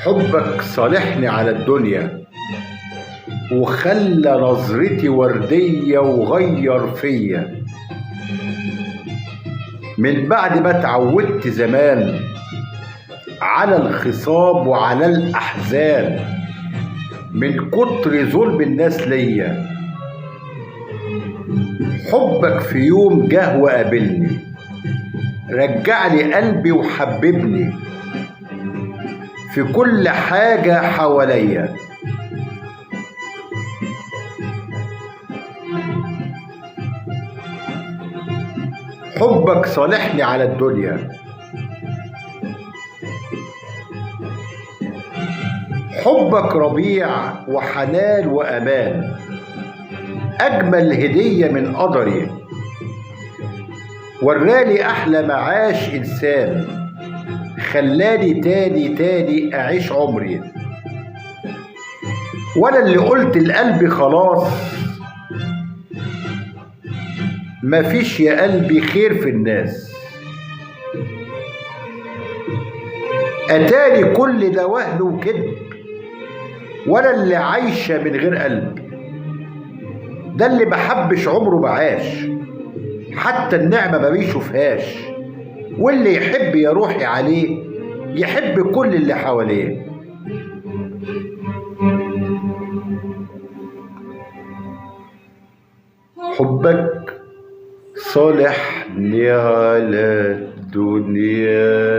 حبك صالحني على الدنيا وخلى نظرتي وردية وغير فيا. من بعد ما اتعودت زمان على الخصام وعلى الأحزان من كتر ظلم الناس ليا، حبك في يوم جه وقابلني، رجعلي قلبي وحببني في كل حاجة حواليا. حبك صالحني على الدنيا، حبك ربيع وحنان وأمان، أجمل هدية من قدري، وراني أحلى معاش إنسان، خلاني تاني أعيش عمري. وأنا اللي قلت لقلبي خلاص مفيش يا قلبي خير في الناس، أتاني كل ده وهن وكذب، وأنا اللي عايشة من غير قلب. ده اللي محبش عمره معاش، حتى النعمة ما بيشوفهاش، واللي يحب يا روحي عليه يحب كل اللي حواليه. حبك صالحني على الدنيا،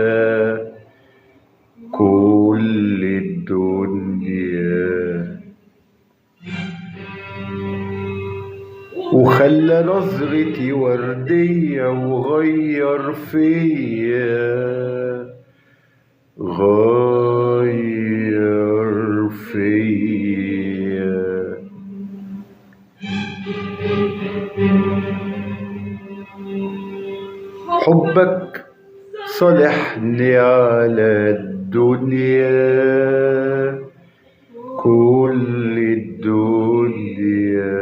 كل الدنيا، وخلى نظرتي وردية وغير فيا، غير فيا. حبك صالحني على الدنيا، كل الدنيا،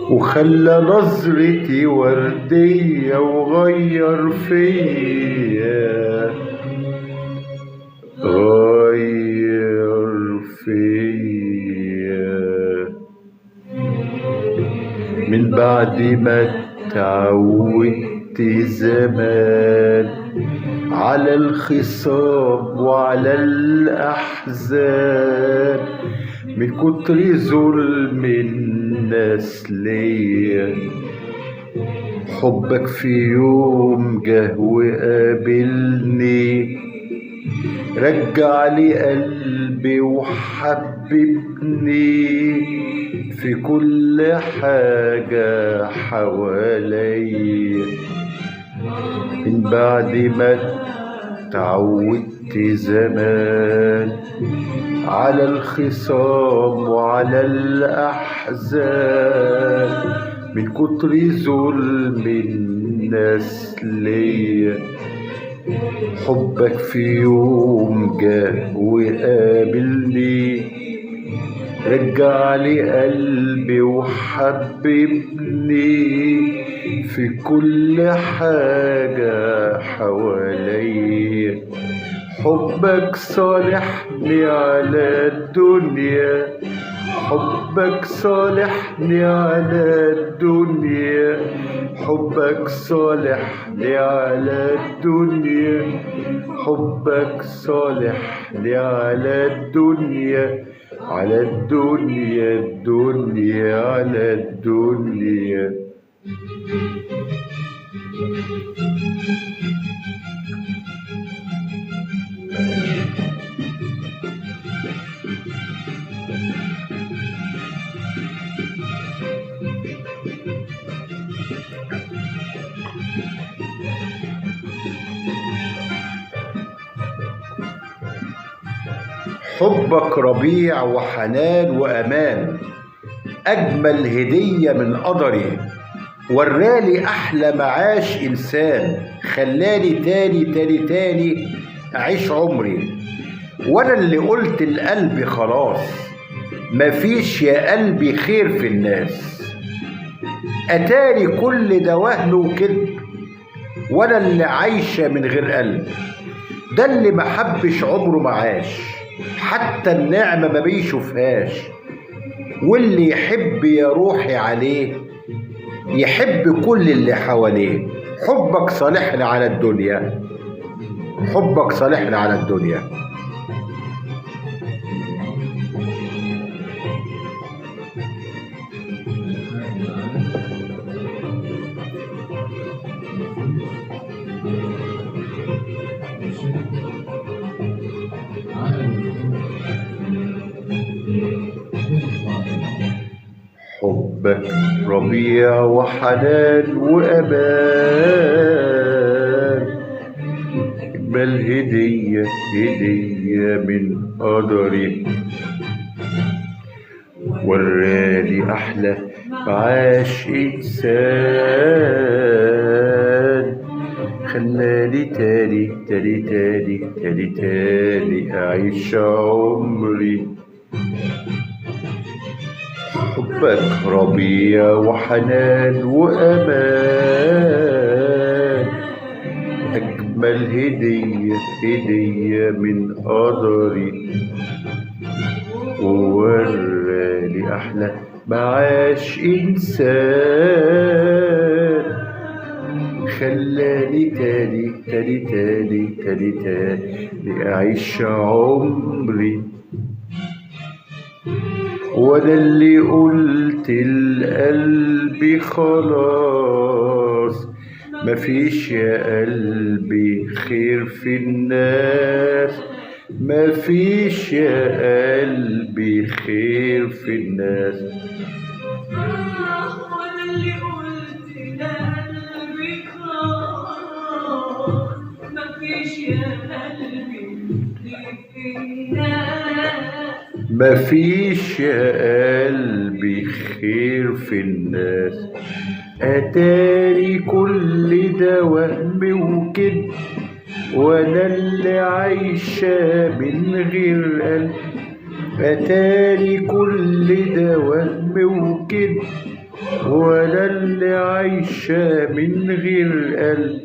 وخلى نظرتي وردية وغير فيا، غير فيا. من بعد ما اتعودت زمان على الخصام وعلى الأحزان من كتر ظلم الناس ليا، حبك في يوم جه وقابلني، رجعلي قلبي وحببني في كل حاجة حواليا. من بعد ما اتعودت زمان على الخصام وعلى الأحزان من كتر ظلم الناس ليا، حبك في يوم جه وقابلني، رجعلي قلبي وحببني في كل حاجة حواليا. حبك صالحني على الدنيا، حبك صالحني على الدنيا، حبك صالحني على الدنيا، حبك صالحني على الدنيا، على الدنيا، الدنيا على الدنيا. حبك ربيع وحنان وأمان، أجمل هدية من قدري، ورالي أحلى معاش إنسان، خلاني تاني تاني تاني أعيش عمري. وأنا اللي قلت لقلبي خلاص، مفيش يا قلبي خير في الناس، أتاري كل ده وهم وكذب، وأنا اللي عايشة من غير قلب. ده اللي محبش عمره معاش، حتى النعمة ما بيشوفهاش، واللي يحب يا روحي عليه يحب كل اللي حواليه. حبك صالحنا على الدنيا، حبك صالحنا على الدنيا. حبك ربيع وحنان وأمان، أجمل هدية هدية من قدري، ورالي أحلى معاش إنسان، خلاني تاني تاني تاني تاني تاني أعيش عمري. حبك ربيع وحنان وأمان، أجمل هدية هدية من قدري، وورالي أحلى معاش إنسان، خلاني تاني تاني تاني تاني تاني أعيش عمري. وأنا اللي قلت لقلبي خلاص، مفيش يا قلبي خير في الناس، مفيش يا قلبي خير في الناس. وأنا اللي قلت لقلبي خلاص، مفيش يا قلبي خير في الناس، مفيش يا قلبي خير في الناس. أتاري كل ده وهم وكذب، وأنا اللي عايشة من غير قلب. أتاري كل ده وهم وكذب، وأنا اللي عايشة من غير قلب.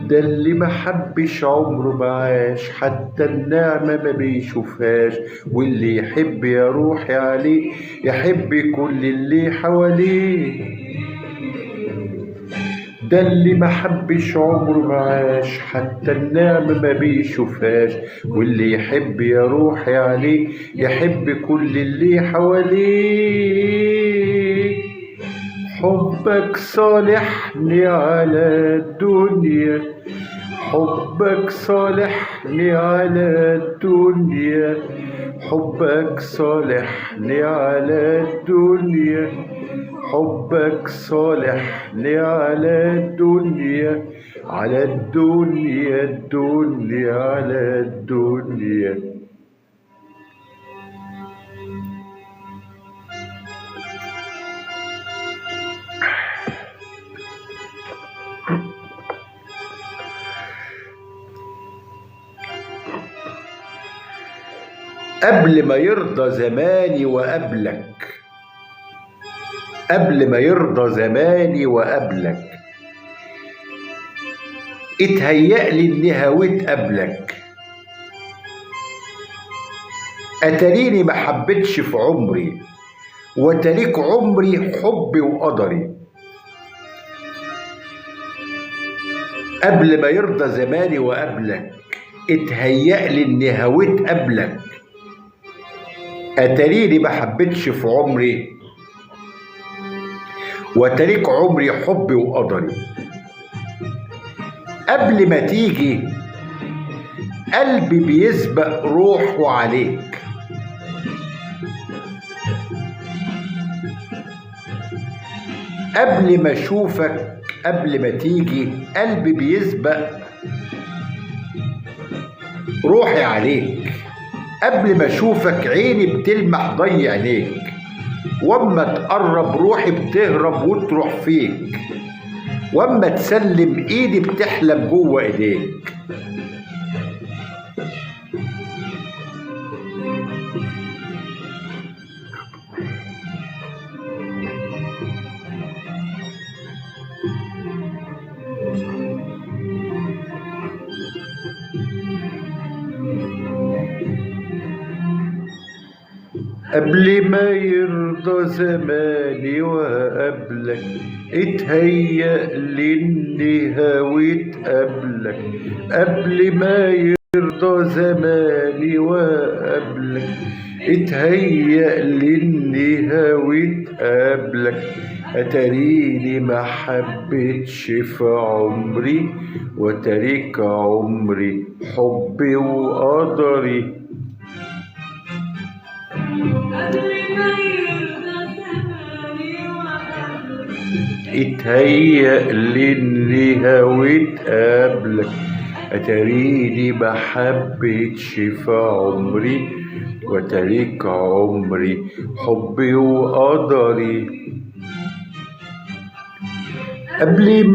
ده اللي محبش عمره معاش، حتى النعمة ما بيشوفهاش، واللي يحب يا روحي عليه يحب كل اللي حواليه. ده اللي محبش عمره معاش، حتى النعمة ما بيشوفهاش، واللي يحب يا روحي عليه يحب كل اللي حواليه. حبك صالحني على الدنيا، حبك صالحني على الدنيا، حبك صالحني على الدنيا، حبك صالحني على الدنيا، على الدنيا الدنيا على الدنيا. قبل ما يرضى زماني وقبلك، قبل ما يرضى زماني وقبلك، اتهيألي اني هويت قبلك. اتاريني ما حبيتش في عمري، وتاريك عمري حبي وقدري. قبل ما يرضى زماني وقبلك، اتهيألي اني هويت قبلك. اتاريني ما حبيتش في عمري، وتاريك عمري حبي وقدري. قبل ما تيجي قلبي بيسبق روحه عليك. قبل ما اشوفك قبل ما تيجي قلبي بيسبق روحي عليك. قبل ما اشوفك عيني بتلمح ضي عينيك، واما تقرب روحي بتهرب وتروح فيك، واما تسلم ايدي بتحلم جوه ايديك. قبل ما يرضى زماني وقبلك اتهيأ لي اني هويت قبلك. قبل ما يرضى زماني وقبلك اتهيأ لي اني هويت قبلك. اتاريني ما حبيتش في عمري وتاريك عمري حبي وقدري. اتهيأ لي اني هويت قبلك. اتاريني ما حبيتش في عمري وتاريك عمري حبي وقدري. قبل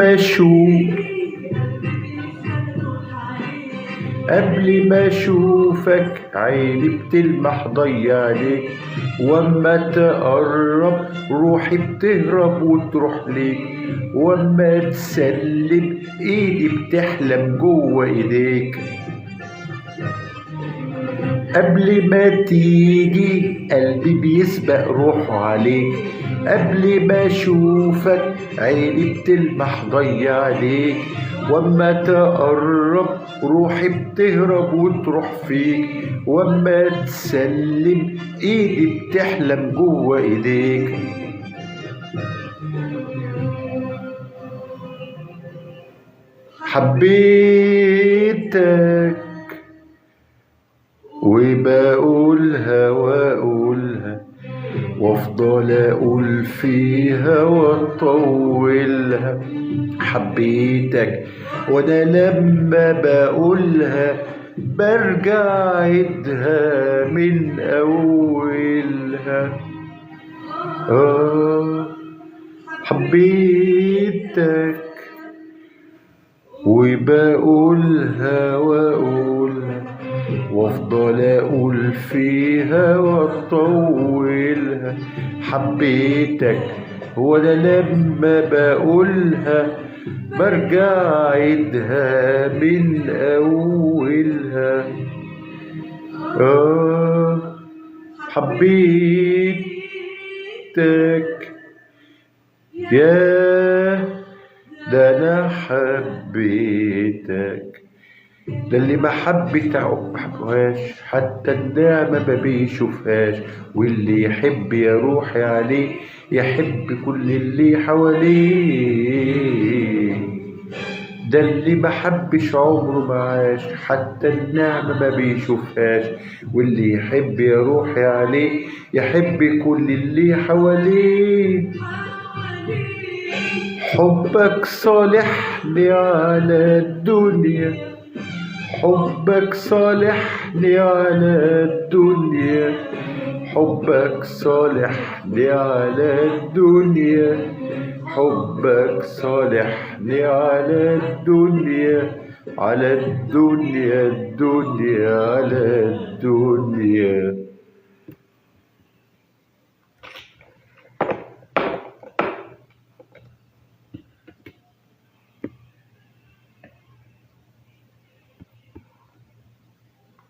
ما اشوفك عيني بتلمح ضي عليك، واما تقرب روحي بتهرب وتروح ليك، واما تسلم ايدي بتحلم جوه ايديك. قبل ما تيجي قلبي بيسبق روحه عليك. قبل ما اشوفك عيني بتلمح ضي عليك، واما تقرب روحي بتهرب وتروح فيك، واما تسلم ايدي بتحلم جوه ايديك. حبيتك وبقولها واقولها وافضل اقول فيها واطولها. حبيتك وانا لما بقولها برجع اعيدها من اولها. حبيتك وبقولها واقولها وافضل اقول فيها واطولها. حبيتك وانا لما بقولها برجع اعيدها من اولها. حبيتك يا ده انا حبيتك. ده اللي محبهاش حتى النعمة ما بيشوفهاش، واللي يحب يا روحي عليه يحب كل اللي حواليه. ده اللي محبش عمره ما عاش حتى النعمة ما بيشوفهاش، واللي يحب يا روحي عليه يحب كل اللي حواليه. حبك صالحني على الدنيا، حبك صالحني على الدنيا، حبك صالحني على الدنيا، حبك صالحني على الدنيا، على الدنيا الدنيا على الدنيا.